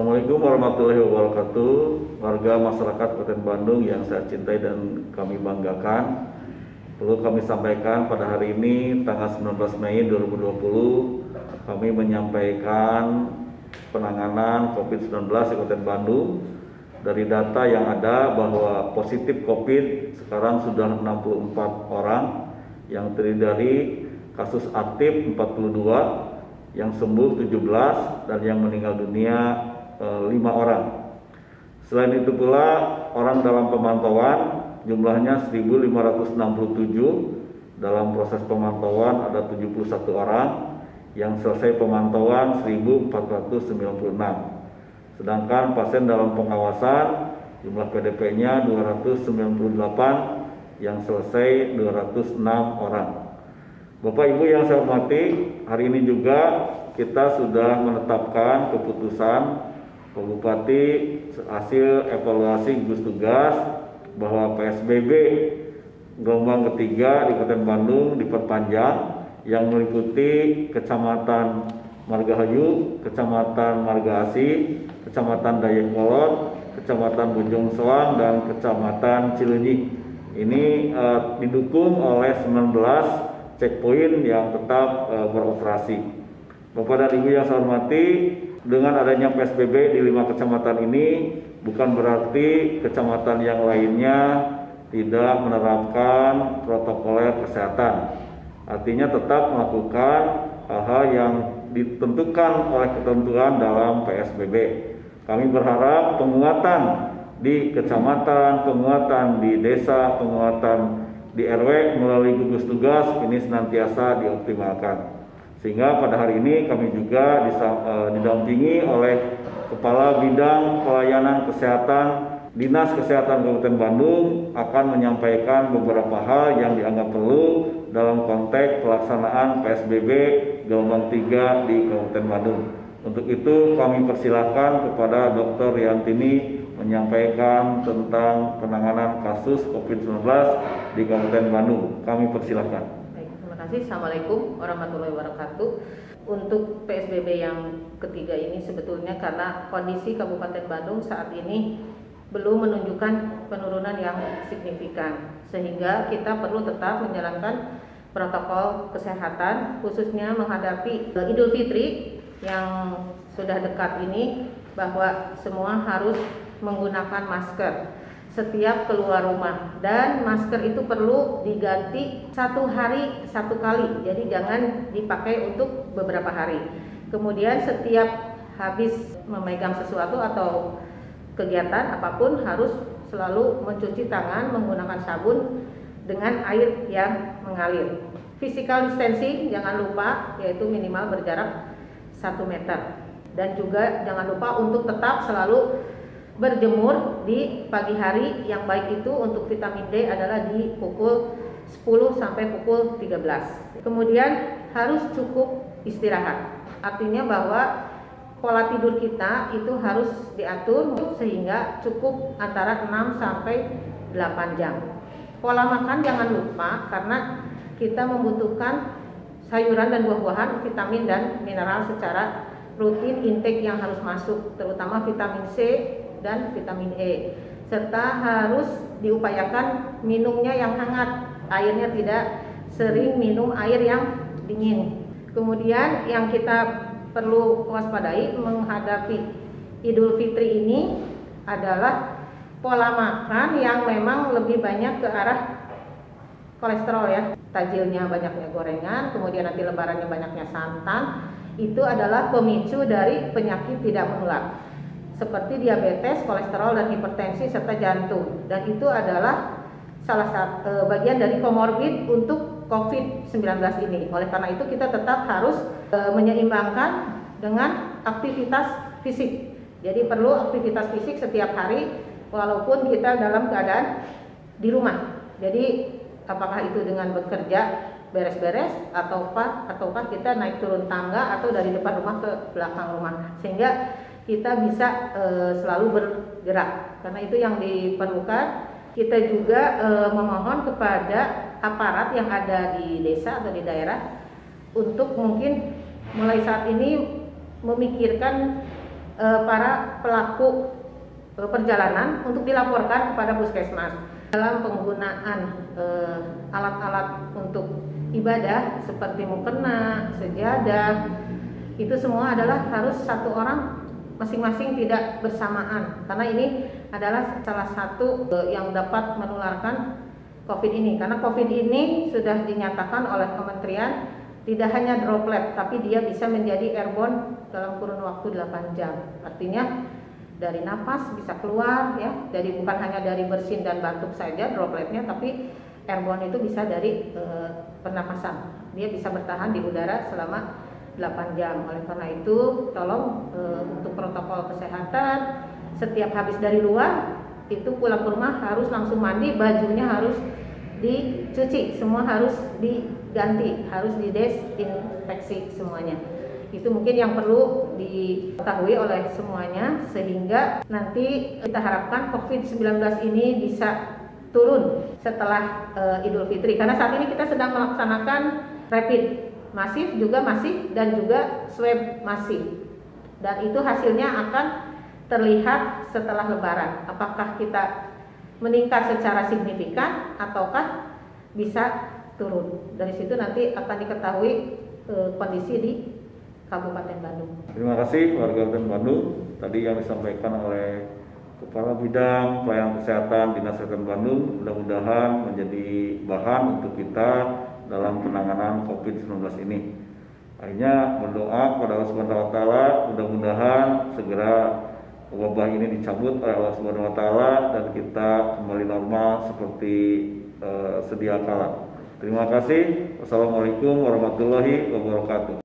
Assalamualaikum warahmatullahi wabarakatuh. Warga masyarakat Kabupaten Bandung yang saya cintai dan kami banggakan, perlu kami sampaikan pada hari ini tanggal 19 Mei 2020 kami menyampaikan penanganan COVID-19 di Kabupaten Bandung. Dari data yang ada bahwa positif COVID sekarang sudah 64 orang, yang terdiri dari kasus aktif 42, yang sembuh 17, dan yang meninggal dunia 5 orang. Selain itu pula orang dalam pemantauan jumlahnya 1.567. Dalam proses pemantauan ada 71 orang, yang selesai pemantauan 1.496. Sedangkan pasien dalam pengawasan jumlah PDP-nya 298, yang selesai 206 orang. Bapak Ibu yang saya hormati, hari ini juga kita sudah menetapkan keputusan Pak Bupati hasil evaluasi gugus tugas bahwa PSBB gelombang ketiga di Kabupaten Bandung diperpanjang, yang meliputi Kecamatan Margahayu, Kecamatan Margaasih, Kecamatan Dayakolot, Kecamatan Bojong Soang, dan Kecamatan Cileunyi. Ini didukung oleh 19 checkpoint yang tetap beroperasi. Bapak dan Ibu yang saya hormati, dengan adanya PSBB di 5 kecamatan ini bukan berarti kecamatan yang lainnya tidak menerapkan protokol kesehatan. Artinya tetap melakukan hal-hal yang ditentukan oleh ketentuan dalam PSBB. Kami berharap penguatan di kecamatan, penguatan di desa, penguatan di RW melalui gugus tugas ini senantiasa dioptimalkan. Sehingga pada hari ini kami juga didampingi oleh Kepala Bidang Pelayanan Kesehatan Dinas Kesehatan Kabupaten Bandung akan menyampaikan beberapa hal yang dianggap perlu dalam konteks pelaksanaan PSBB gelombang 3 di Kabupaten Bandung. Untuk itu kami persilahkan kepada Dr. Riantini menyampaikan tentang penanganan kasus COVID-19 di Kabupaten Bandung. Kami persilahkan. Terima kasih. Assalamualaikum warahmatullahi wabarakatuh. Untuk PSBB yang ketiga ini sebetulnya karena kondisi Kabupaten Bandung saat ini belum menunjukkan penurunan yang signifikan, sehingga kita perlu tetap menjalankan protokol kesehatan, khususnya menghadapi Idul Fitri yang sudah dekat ini, bahwa semua harus menggunakan masker setiap keluar rumah, dan masker itu perlu diganti 1 hari 1 kali, jadi jangan dipakai untuk beberapa hari. Kemudian setiap habis memegang sesuatu atau kegiatan apapun harus selalu mencuci tangan menggunakan sabun dengan air yang mengalir. Physical distancing jangan lupa, yaitu minimal berjarak 1 meter. Dan juga jangan lupa untuk tetap selalu berjemur di pagi hari, yang baik itu untuk vitamin D adalah di pukul 10 sampai pukul 13. Kemudian harus cukup istirahat. Artinya bahwa pola tidur kita itu harus diatur sehingga cukup antara 6 sampai 8 jam. Pola makan jangan lupa, karena kita membutuhkan sayuran dan buah-buahan, vitamin dan mineral secara rutin, intake yang harus masuk, terutama vitamin C dan vitamin E, serta harus diupayakan minumnya yang hangat, airnya tidak sering minum air yang dingin. Kemudian yang kita perlu waspadai menghadapi Idul Fitri ini adalah pola makan yang memang lebih banyak ke arah kolesterol ya, tajilnya banyaknya gorengan, kemudian nanti lebarannya banyaknya santan. Itu adalah pemicu dari penyakit tidak menular seperti diabetes, kolesterol, dan hipertensi serta jantung, dan itu adalah salah satu bagian dari komorbid untuk COVID-19 ini. Oleh karena itu kita tetap harus menyeimbangkan dengan aktivitas fisik. Jadi perlu aktivitas fisik setiap hari walaupun kita dalam keadaan di rumah. Jadi apakah itu dengan bekerja beres-beres ataukah kita naik turun tangga atau dari depan rumah ke belakang rumah, sehingga kita bisa selalu bergerak. Karena itu yang diperlukan. Kita juga memohon kepada aparat yang ada di desa atau di daerah untuk mungkin mulai saat ini memikirkan para pelaku perjalanan untuk dilaporkan kepada puskesmas. Dalam penggunaan alat-alat untuk ibadah seperti mukena, sejadah, itu semua adalah harus satu orang masing-masing, tidak bersamaan, karena ini adalah salah satu yang dapat menularkan COVID ini. Karena COVID ini sudah dinyatakan oleh kementerian tidak hanya droplet, tapi dia bisa menjadi airborne dalam kurun waktu 8 jam. Artinya dari napas bisa keluar ya, jadi bukan hanya dari bersin dan batuk saja dropletnya, tapi airborne itu bisa dari pernapasan. Dia bisa bertahan di udara selama 8 jam. Oleh karena itu, tolong untuk protokol kesehatan, setiap habis dari luar itu pulang ke rumah harus langsung mandi, bajunya harus dicuci, semua harus diganti, harus didesinfeksi semuanya. Itu mungkin yang perlu diketahui oleh semuanya, sehingga nanti kita harapkan COVID-19 ini bisa turun setelah Idul Fitri. Karena saat ini kita sedang melaksanakan rapid masif juga masif dan juga swab masif, dan itu hasilnya akan terlihat setelah Lebaran. Apakah kita meningkat secara signifikan ataukah bisa turun? Dari situ nanti akan diketahui kondisi di Kabupaten Bandung. Terima kasih warga Kabupaten Bandung. Tadi yang disampaikan oleh Kepala Bidang Pelayanan Kesehatan Dinas Kesehatan Bandung, mudah-mudahan menjadi bahan untuk kita dalam penanganan COVID-19 ini. Akhirnya berdoa kepada Allah Subhanahu wa taala, mudah-mudahan segera wabah ini dicabut oleh Allah Subhanahu wa taala dan kita kembali normal seperti sedia kala. Terima kasih. Wassalamualaikum warahmatullahi wabarakatuh.